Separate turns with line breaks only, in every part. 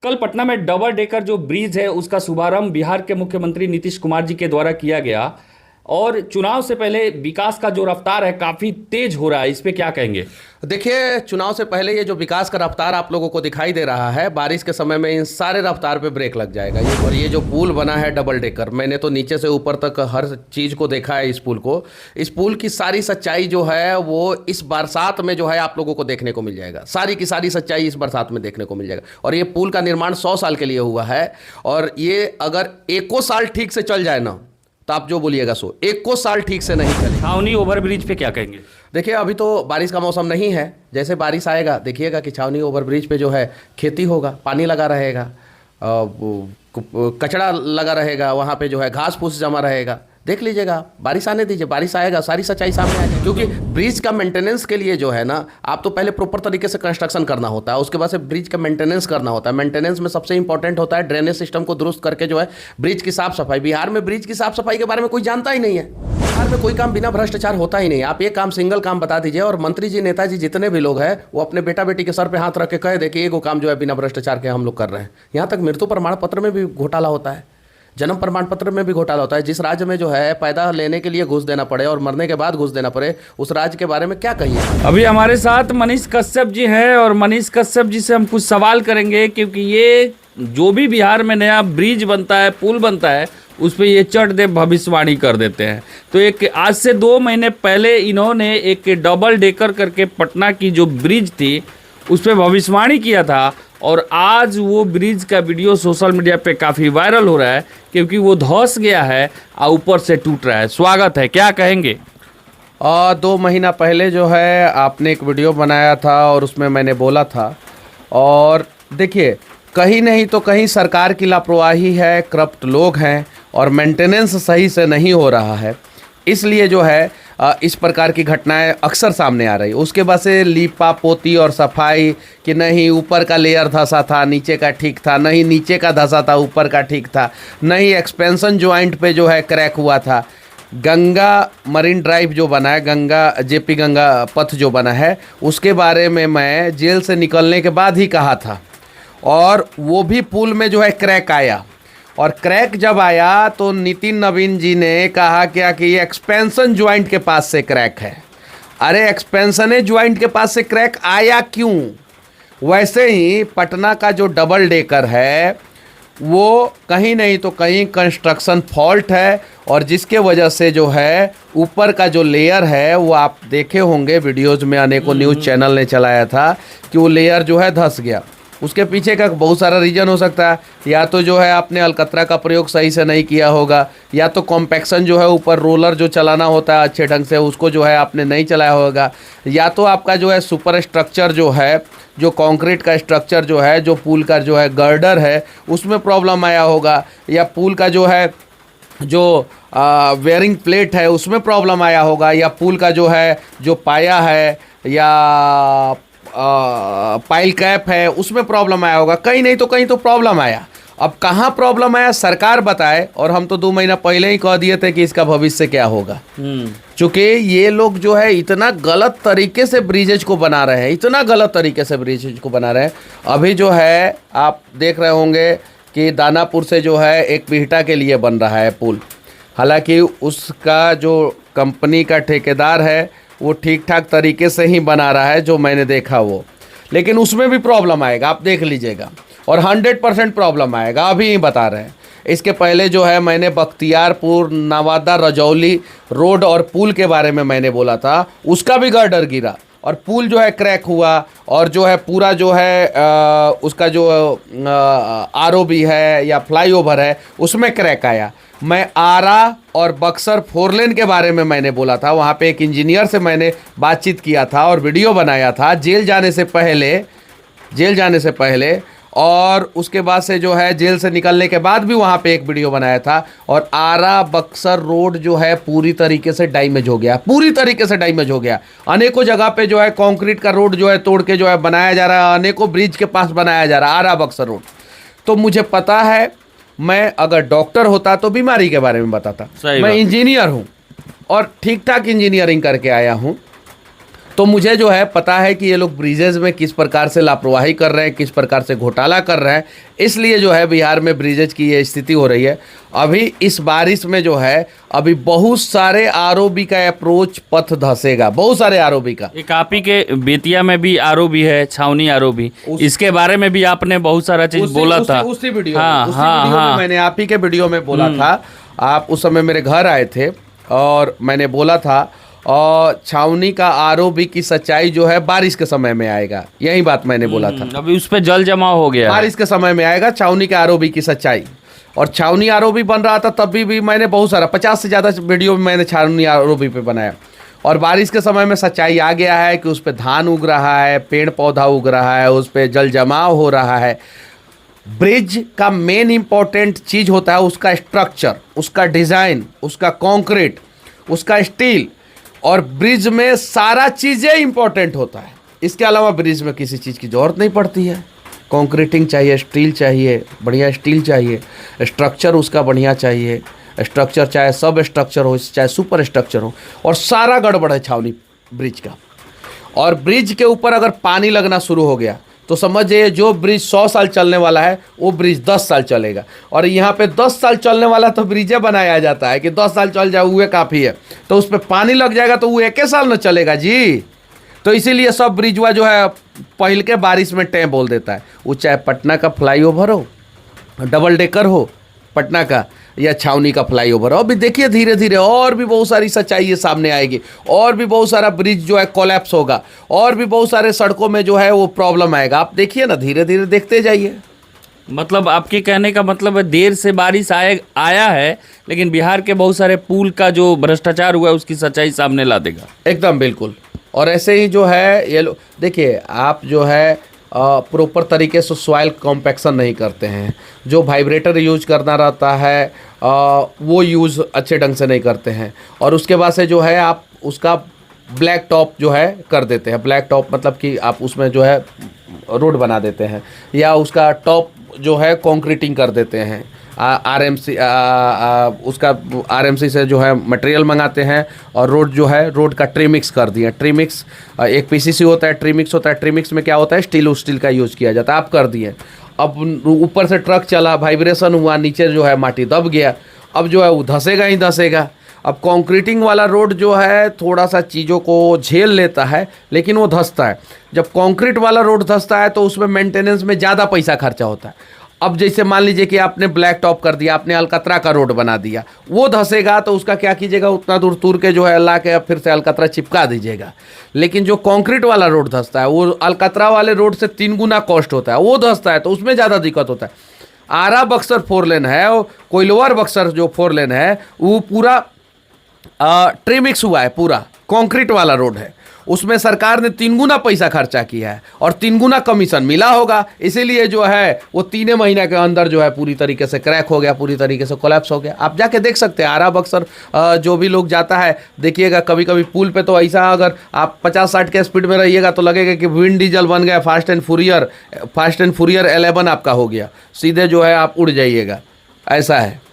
कल पटना में double decker जो ब्रिज है उसका शुभारंभ बिहार के मुख्यमंत्री नीतीश कुमार जी के द्वारा किया गया। और चुनाव से पहले विकास का जो रफ्तार है काफी तेज हो रहा है, इस पे क्या कहेंगे?
देखिए, चुनाव से पहले ये जो विकास का रफ्तार आप लोगों को दिखाई दे रहा है, बारिश के समय में इन सारे रफ्तार पे ब्रेक लग जाएगा। ये जो पुल बना है डबल डेकर, मैंने तो नीचे से ऊपर तक हर चीज़ को देखा है। इस पुल को, इस पुल की सारी सच्चाई जो है वो इस बरसात में जो है आप लोगों को देखने को मिल जाएगा। सारी की सारी सच्चाई इस बरसात में देखने को मिल जाएगा। और ये पुल का निर्माण 100 साल के लिए हुआ है। और ये अगर एको साल ठीक से चल जाए ना, तो आप जो बोलिएगा सो, एको साल ठीक से नहीं चले।
छावनी ओवरब्रिज पे क्या कहेंगे?
देखिए, अभी तो बारिश का मौसम नहीं है। जैसे बारिश आएगा देखिएगा कि छावनी ओवरब्रिज पे जो है खेती होगा, पानी लगा रहेगा, कचरा लगा रहेगा, वहाँ पे जो है घास फूस जमा रहेगा। देख लीजिएगा, बारिश आने दीजिए, बारिश आएगा, सारी सच्चाई सामने आ जाएगी। क्योंकि ब्रिज का मेंटेनेंस के लिए जो है ना, आप तो पहले प्रॉपर तरीके से कंस्ट्रक्शन करना होता है, उसके बाद से ब्रिज का मेंटेनेंस करना होता है। मेंटेनेंस में सबसे इंपॉर्टेंट होता है ड्रेनेज सिस्टम को दुरुस्त करके जो है ब्रिज की साफ सफाई। बिहार में ब्रिज की साफ सफाई के बारे में कोई जानता ही नहीं है। बिहार में कोई काम बिना भ्रष्टाचार होता ही नहीं। आप एक काम, सिंगल काम बता दीजिए, और मंत्री जी, नेताजी जितने भी लोग हैं, वो अपने बेटा बेटी के सर पे हाथ रख के कह दे कि एगो काम जो है बिना भ्रष्टाचार के हम लोग कर रहे हैं। यहाँ तक मृत्यु प्रमाण पत्र में भी घोटाला होता है, जन्म प्रमाण पत्र में भी घोटाला होता है। जिस राज्य में जो है पैदा लेने के लिए घूस देना पड़े और मरने के बाद घूस देना पड़े, उस राज्य के बारे में क्या कहिए।
अभी हमारे साथ मनीष कश्यप जी हैं और मनीष कश्यप जी से हम कुछ सवाल करेंगे, क्योंकि ये जो भी बिहार में नया ब्रिज बनता है, पुल बनता है, उस पर ये चट दे भविष्यवाणी कर देते हैं। तो एक आज से 2 महीने पहले इन्होंने एक डबल डेकर करके पटना की जो ब्रिज थी उस पर भविष्यवाणी किया था, और आज वो ब्रिज का वीडियो सोशल मीडिया पे काफ़ी वायरल हो रहा है, क्योंकि वो धंस गया है और ऊपर से टूट रहा है। स्वागत है, क्या कहेंगे?
2 महीना पहले जो है आपने एक वीडियो बनाया था और उसमें मैंने बोला था, और देखिए, कहीं नहीं तो कहीं सरकार की लापरवाही है, करप्ट लोग हैं और मेंटेनेंस सही से नहीं हो रहा है। इसलिए जो है इस प्रकार की घटनाएं अक्सर सामने आ रही। उसके बाद से लीपा पोती और सफाई कि नहीं ऊपर का लेयर धंसा था, नीचे का ठीक था, नहीं नीचे का धंसा था, ऊपर का ठीक था, नहीं एक्सपेंशन ज्वाइंट पे जो है क्रैक हुआ था। गंगा मरीन ड्राइव जो बना है, गंगा जेपी गंगा पथ जो बना है, उसके बारे में मैं जेल से निकलने के बाद ही कहा था। और वो भी पुल में जो है क्रैक आया, और क्रैक जब आया तो नितिन नवीन जी ने कहा क्या कि ये एक्सपेंशन ज्वाइंट के पास से क्रैक है। अरे एक्सपेंशन ज्वाइंट के पास से क्रैक आया क्यों? वैसे ही पटना का जो डबल डेकर है वो कहीं नहीं तो कहीं कंस्ट्रक्शन फॉल्ट है, और जिसके वजह से जो है ऊपर का जो लेयर है वो आप देखे होंगे वीडियोज़ में, अनेकों न्यूज़ चैनल ने चलाया था कि वो लेयर जो है धंस गया। उसके पीछे का बहुत सारा रीज़न हो सकता है। या तो जो है आपने अलकतरा का प्रयोग सही से नहीं किया होगा, या तो कॉम्पैक्शन जो है ऊपर रोलर जो चलाना होता है अच्छे ढंग से उसको जो है आपने नहीं चलाया होगा, या तो आपका जो है सुपर स्ट्रक्चर जो है, जो कंक्रीट का स्ट्रक्चर जो है, जो पुल का जो है गर्डर है, उसमें प्रॉब्लम आया होगा, या पुल का जो है जो वेयरिंग प्लेट है उसमें प्रॉब्लम आया होगा, या पुल का जो है जो पाया है या पाइल कैप है उसमें प्रॉब्लम आया होगा। कहीं नहीं तो कहीं तो प्रॉब्लम आया। अब कहाँ प्रॉब्लम आया सरकार बताए, और हम तो 2 महीना पहले ही कह दिए थे कि इसका भविष्य क्या होगा। चूँकि ये लोग जो है इतना गलत तरीके से ब्रिजेज को बना रहे हैं, इतना गलत तरीके से ब्रिजेज को बना रहे हैं। अभी जो है आप देख रहे होंगे कि दानापुर से जो है एक बिहटा के लिए बन रहा है पुल। हालांकि उसका जो कंपनी का ठेकेदार है वो ठीक ठाक तरीके से ही बना रहा है जो मैंने देखा वो, लेकिन उसमें भी प्रॉब्लम आएगा, आप देख लीजिएगा, और 100% प्रॉब्लम आएगा। अभी ही बता रहे हैं। इसके पहले जो है मैंने बख्तियारपुर नवादा रजौली रोड और पुल के बारे में मैंने बोला था, उसका भी गर्डर गिरा और पुल जो है क्रैक हुआ, और जो है पूरा जो है उसका जो आरओबी है या फ्लाईओवर है उसमें क्रैक आया। मैं आरा और बक्सर 4 लेन के बारे में मैंने बोला था, वहाँ पे एक इंजीनियर से मैंने बातचीत किया था और वीडियो बनाया था जेल जाने से पहले, और उसके बाद से जो है जेल से निकलने के बाद भी वहाँ पे एक वीडियो बनाया था। और आरा बक्सर रोड जो है पूरी तरीके से डैमेज हो गया, पूरी तरीके से डैमेज हो गया। अनेकों जगह पे जो है कंक्रीट का रोड जो है तोड़ के जो है बनाया जा रहा है, अनेकों ब्रिज के पास बनाया जा रहा है आरा बक्सर रोड। तो मुझे पता है, मैं अगर डॉक्टर होता तो बीमारी के बारे में बताता। मैं इंजीनियर हूँ और ठीक ठाक इंजीनियरिंग करके आया हूँ, तो मुझे जो है पता है कि ये लोग ब्रिजेज में किस प्रकार से लापरवाही कर रहे हैं, किस प्रकार से घोटाला कर रहे हैं, इसलिए जो है बिहार में ब्रिजेज की ये स्थिति हो रही है। अभी इस बारिश में जो है अभी बहुत सारे आरओबी का अप्रोच पथ धंसेगा, बहुत सारे आरओबी का।
एक आप ही के बेतिया में भी आरओबी है, छावनी आरओबी, इसके बारे में भी आपने बहुत सारा चीज बोला था।
उसी वीडियो
हाँ,
में,
हाँ।
मैंने आप ही के वीडियो में बोला था। आप उस समय मेरे घर आए थे और मैंने बोला था, और छावनी का आरओबी की सच्चाई जो है बारिश के समय में आएगा, यही बात मैंने बोला था।
अभी उस पे जल जमाव हो गया है।
बारिश के समय में आएगा छावनी के आरओबी की सच्चाई। और छावनी आरओबी बन रहा था तब भी मैंने बहुत सारा 50 से ज़्यादा वीडियो मैंने छावनी आरओबी पे बनाया। और बारिश के समय में सच्चाई आ गया है कि उस पर धान उग रहा है, पेड़ पौधा उग रहा है, उस पर जल जमाव हो रहा है। ब्रिज का मेन इंपॉर्टेंट चीज़ होता है उसका स्ट्रक्चर, उसका डिज़ाइन, उसका कंक्रीट, उसका स्टील, और ब्रिज में सारा चीज़ें इंपॉर्टेंट होता है। इसके अलावा ब्रिज में किसी चीज़ की ज़रूरत नहीं पड़ती है। कंक्रीटिंग चाहिए, स्टील चाहिए, बढ़िया स्टील चाहिए, स्ट्रक्चर उसका बढ़िया चाहिए, स्ट्रक्चर चाहे सब स्ट्रक्चर हो, चाहे सुपर स्ट्रक्चर हो, और सारा गड़बड़ है छावनी ब्रिज का। और ब्रिज के ऊपर अगर पानी लगना शुरू हो गया तो समझ जाइए जो ब्रिज 100 साल चलने वाला है वो ब्रिज 10 साल चलेगा। और यहाँ पे 10 साल चलने वाला तो ब्रिजे बनाया जाता है कि 10 साल चल जाए वो काफ़ी है, तो उस पर पानी लग जाएगा तो वो 1 साल न चलेगा जी। तो इसीलिए सब ब्रिजवा जो है पहल के बारिश में टें बोल देता है। वो चाहे पटना का फ्लाईओवर हो, डबल डेकर हो पटना का, या छावनी का फ्लाईओवर हो। अभी देखिए धीरे धीरे और भी बहुत सारी सच्चाई सामने आएगी, और भी बहुत सारा ब्रिज जो है कोलैप्स होगा, और भी बहुत सारे सड़कों में जो है वो प्रॉब्लम आएगा। आप देखिए ना, धीरे धीरे देखते जाइए।
मतलब आपके कहने का मतलब है देर से बारिश आया है, लेकिन बिहार के बहुत सारे पुल का जो भ्रष्टाचार हुआ है उसकी सच्चाई सामने ला देगा।
एकदम बिल्कुल। और ऐसे ही जो है ये लोग देखिए, आप जो है प्रॉपर तरीके से सॉइल कॉम्पैक्शन नहीं करते हैं। जो वाइब्रेटर यूज करना रहता है वो यूज़ अच्छे ढंग से नहीं करते हैं, और उसके बाद से जो है आप उसका ब्लैक टॉप जो है कर देते हैं। ब्लैक टॉप मतलब कि आप उसमें जो है रोड बना देते हैं, या उसका टॉप जो है कंक्रीटिंग कर देते हैं। आरएमसी उसका आरएमसी से जो है मटेरियल मंगाते हैं, और रोड जो है रोड का ट्रीमिक्स कर दिए। ट्रीमिक्स एक पीसीसी होता है, ट्रीमिक्स होता है। ट्रीमिक्स में क्या होता है, स्टील का यूज़ किया जाता है। आप कर दिए, अब ऊपर से ट्रक चला, वाइब्रेशन हुआ, नीचे जो है माटी दब गया, अब जो है वो धंसेगा ही धंसेगा। अब कंक्रीटिंग वाला रोड जो है थोड़ा सा चीज़ों को झेल लेता है, लेकिन वो धंसता है। जब कंक्रीट वाला रोड धंसता है तो उसमें मेंटेनेंस में ज़्यादा पैसा खर्चा होता है। अब जैसे मान लीजिए कि आपने ब्लैक टॉप कर दिया, आपने अलकतरा का रोड बना दिया, वो धंसेगा तो उसका क्या कीजिएगा, उतना दूर तूर के जो है ला के फिर से अलकतरा चिपका दीजिएगा। लेकिन जो कंक्रीट वाला रोड धंसता है वो अलकतरा वाले रोड से 3 गुना कॉस्ट होता है, वो धंसता है तो उसमें ज़्यादा दिक्कत होता है। आरा बक्सर 4 लेन है, कोइलवर बक्सर जो 4 लेन है वो पूरा ट्रीमिक्स हुआ है, पूरा कंक्रीट वाला रोड है। उसमें सरकार ने 3 गुना पैसा खर्चा किया है और 3 गुना कमीशन मिला होगा, इसीलिए जो है वो 3 महीने के अंदर जो है पूरी तरीके से क्रैक हो गया, पूरी तरीके से कोलैप्स हो गया। आप जाके देख सकते हैं आरा बक्सर जो भी लोग जाता है देखिएगा, कभी कभी पुल पे तो ऐसा अगर आप 50-60 के स्पीड में रहिएगा तो लगेगा कि विन डीजल बन गया, फास्ट एंड फुरियर 11 आपका हो गया, सीधे जो है आप उड़ जाइएगा, ऐसा है।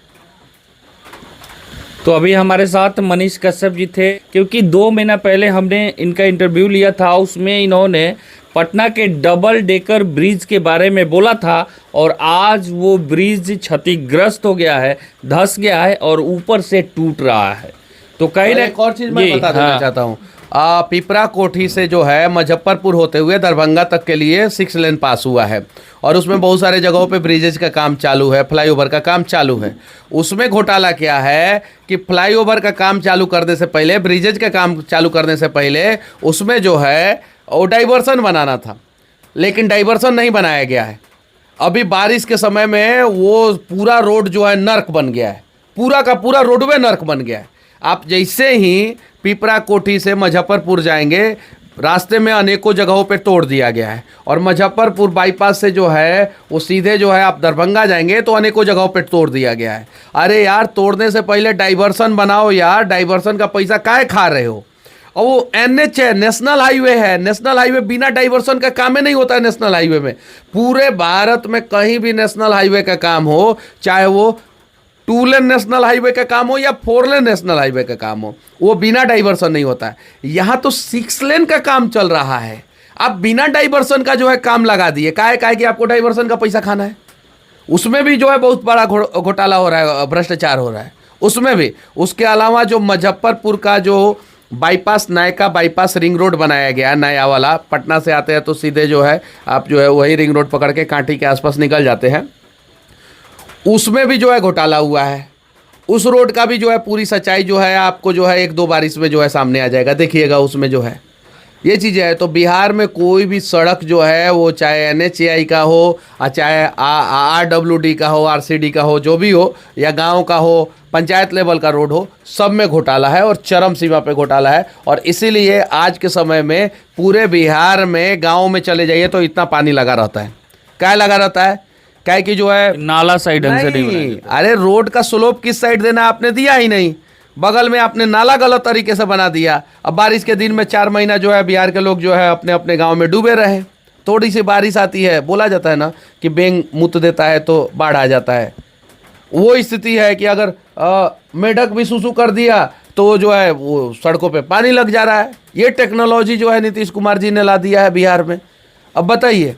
तो अभी हमारे साथ मनीष कश्यप जी थे, क्योंकि 2 महीना पहले हमने इनका इंटरव्यू लिया था, उसमें इन्होंने पटना के डबल डेकर ब्रिज के बारे में बोला था, और आज वो ब्रिज क्षतिग्रस्त हो गया है, धंस गया है और ऊपर से टूट रहा है। तो कहीं ना
एक और चीज़ मैं बता देना चाहता हूँ, पिपरा कोठी से जो है मुजफ्फरपुर होते हुए दरभंगा तक के लिए 6 लेन पास हुआ है, और उसमें बहुत सारे जगहों पे ब्रिजेज का काम चालू है, फ्लाईओवर का काम चालू है। उसमें घोटाला क्या है कि फ्लाईओवर का काम चालू करने से पहले, ब्रिजेज का काम चालू करने से पहले उसमें जो है वो डाइवर्सन बनाना था, लेकिन डाइवर्सन नहीं बनाया गया है। अभी बारिश के समय में वो पूरा रोड जो है नर्क बन गया है, पूरा का पूरा रोडवे नर्क बन गया है। आप जैसे ही पिपरा कोठी से मुजफ्फरपुर जाएंगे, रास्ते में अनेकों जगहों पे तोड़ दिया गया है, और मुजफ्फरपुर बाईपास से जो है वो सीधे जो है आप दरभंगा जाएंगे तो अनेकों जगहों पे तोड़ दिया गया है। अरे यार, तोड़ने से पहले डाइवर्सन बनाओ यार, डाइवर्सन का पैसा काहे खा रहे हो? और वो NH है, नेशनल हाईवे है, नेशनल हाईवे बिना डाइवर्सन का काम ही नहीं होता है। नेशनल हाईवे में पूरे भारत में कहीं भी नेशनल हाईवे का काम हो, चाहे वो 2 लेन नेशनल हाईवे का काम हो या 4 लेन नेशनल हाईवे का काम हो, वो बिना डाइवर्सन नहीं होता है। यहाँ तो 6 लेन का काम चल रहा है, आप बिना डाइवर्सन का जो है काम लगा दिए। काहे कि आपको डाइवर्सन का पैसा खाना है। उसमें भी जो है बहुत बड़ा घोटाला हो रहा है, भ्रष्टाचार हो रहा है उसमें भी। उसके अलावा जो मुजफ्फरपुर का जो bypass, Nykaa bypass ring road बनाया गया नया वाला, पटना से आते हैं तो सीधे जो है आप जो है वही रिंग रोड पकड़ के कांटी के आसपास निकल जाते हैं, उसमें भी जो है घोटाला हुआ है। उस रोड का भी जो है पूरी सच्चाई जो है आपको जो है 1-2 बारिश में जो है सामने आ जाएगा, देखिएगा उसमें जो है ये चीज़ें है। तो बिहार में कोई भी सड़क जो है वो चाहे NHAI का हो, चाहे RWD का हो, RCD का हो, जो भी हो, या गांव का हो, पंचायत लेवल का रोड हो, सब में घोटाला है और चरम सीमा पे घोटाला है। और इसीलिए आज के समय में पूरे बिहार में गाँव में चले जाइए तो इतना पानी लगा रहता है। क्या लगा रहता है? क्या कि जो है
नाला साइड ढंग से नहीं बनाया
नहीं,
जाता।
अरे रोड का स्लोप किस साइड देना आपने दिया ही नहीं, बगल में आपने नाला गलत तरीके से बना दिया। अब बारिश के दिन में 4 महीना जो है बिहार के लोग जो है अपने अपने गांव में डूबे रहे। थोड़ी सी बारिश आती है, बोला जाता है ना कि बेंग मुत देता है तो बाढ़ आ जाता है। वो स्थिति है कि अगर मेढक भी सुसु कर दिया तो जो है वो सड़कों पे पानी लग जा रहा है। ये टेक्नोलॉजी जो है नीतीश कुमार जी ने ला दिया है बिहार में। अब बताइए